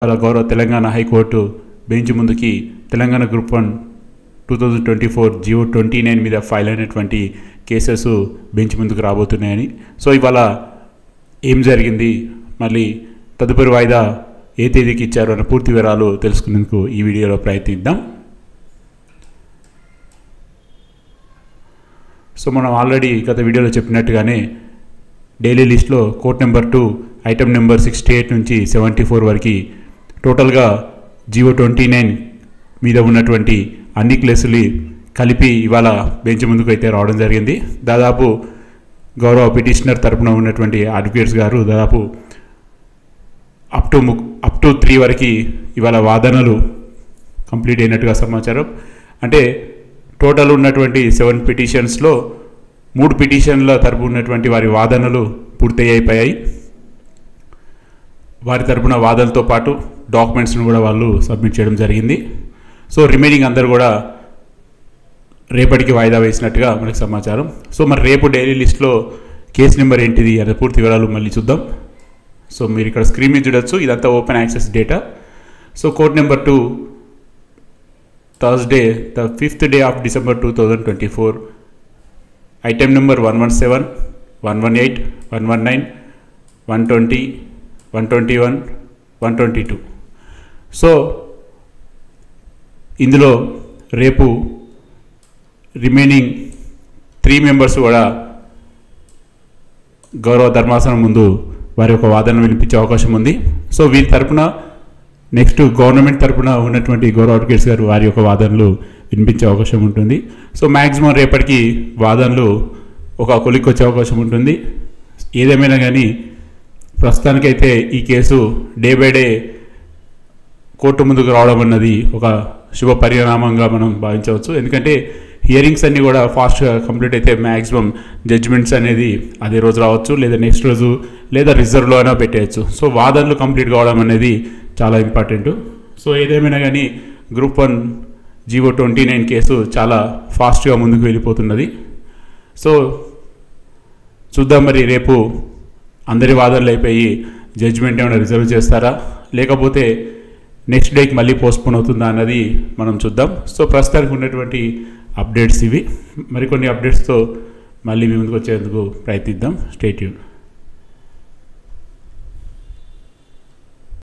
గౌరవ Telangana high court bench ముందుకి Telangana group 1 2024 Jio 29 మీద ఫైల్ అయినటువంటి కేసెస్ బెంచ్ ముందుకు రాబోతున్నాయని. సో ఇవాళ ఏం జరిగింది, మళ్ళీ తదుపరి వాయిదా ఏ తేదీకి ఇచ్చారు అన్న పూర్తి వివరాలు తెలుసుకునేందుకు ఈ వీడియోలో ప్రయత్నిద్దాం. సో మనం ఆల్రెడీ గత వీడియోలో చెప్పినట్టుగానే డైలీ లిస్ట్లో కోర్ట్ నెంబర్ 2 ఐటమ్ నెంబర్ 68 నుంచి 74 వరకు టోటల్గా జియో 29 మీద ఉన్నటువంటి అన్ని కేసులు కలిపి ఇవాళ బెంచ్ ముందుకు అయితే రావడం జరిగింది. దాదాపు గౌరవ పిటిషనర్ తరపున ఉన్నటువంటి అడ్వకేట్స్ గారు దాదాపు అప్ టు 3 వరకు ఇవాళ వాదనలు కంప్లీట్ అయినట్టుగా సమాచారం. అంటే టోటల్ ఉన్నటువంటి 7 పిటిషన్స్లో 3 పిటిషన్ల తరపు ఉన్నటువంటి వారి వాదనలు పూర్తి అయిపోయాయి. వారి తరపున వాదనతో పాటు డాక్యుమెంట్స్ను కూడా వాళ్ళు సబ్మిట్ చేయడం జరిగింది. సో రిమైనింగ్ అందరూ కూడా రేపటికి వాయిదా వేసినట్టుగా మనకు సమాచారం. సో మరి రేపు డైలీ లిస్ట్లో కేసు నెంబర్ ఏంటిది అనే పూర్తి వివరాలు మళ్ళీ చూద్దాం. సో మీరు ఇక్కడ స్క్రీన్ మీద చూడొచ్చు, ఇదంతా open access data. So court number 2 Thursday the 5th day of December 2024 item number 117, 118, 119, 120, 121, 122. So ఇందులో రేపు రిమైనింగ్ 3 మెంబర్స్ కూడా గౌరవ ధర్మాసనం ముందు వారి యొక్క వాదన వినిపించే అవకాశం ఉంది. సో వీరి తరపున నెక్స్ట్ గవర్నమెంట్ తరపున ఉన్నటువంటి గౌరవ అడ్వకేట్స్ గారు వారి యొక్క వాదనలు వినిపించే అవకాశం ఉంటుంది. సో మ్యాక్సిమం రేపటికి వాదనలు ఒక కొలిక్కి వచ్చే అవకాశం ఉంటుంది. ఏదేమైనా కానీ ప్రస్తుతానికైతే ఈ case day by day court ముందుకు రావడం అన్నది ఒక శుభ పరిణామంగా మనం భావించవచ్చు. ఎందుకంటే హియరింగ్స్ అన్నీ కూడా ఫాస్ట్గా కంప్లీట్ అయితే మ్యాక్సిమం జడ్జిమెంట్స్ అనేది అదే రోజు రావచ్చు, లేదా నెక్స్ట్ రోజు, లేదా రిజర్వ్లో అయినా పెట్టేయచ్చు. సో వాదనలు కంప్లీట్ కావడం అనేది చాలా ఇంపార్టెంట్. సో ఏదేమైనా కానీ గ్రూప్ 1 జియో 29 కేసు చాలా ఫాస్ట్గా ముందుకు వెళ్ళిపోతున్నది. సో చూద్దాం మరి రేపు అందరి వాదనలు అయిపోయి జడ్జిమెంట్ ఏమైనా రిజర్వ్ చేస్తారా, లేకపోతే నెక్స్ట్ డేకి మళ్ళీ పోస్ట్పోన్ అవుతుందా అన్నది మనం చూద్దాం. సో ప్రస్తుతానికి ఉన్నటువంటి అప్డేట్స్ ఇవి. మరికొన్ని అప్డేట్స్తో మళ్ళీ మీ ముందుకు వచ్చేందుకు ప్రయత్నిద్దాం. Stay tune.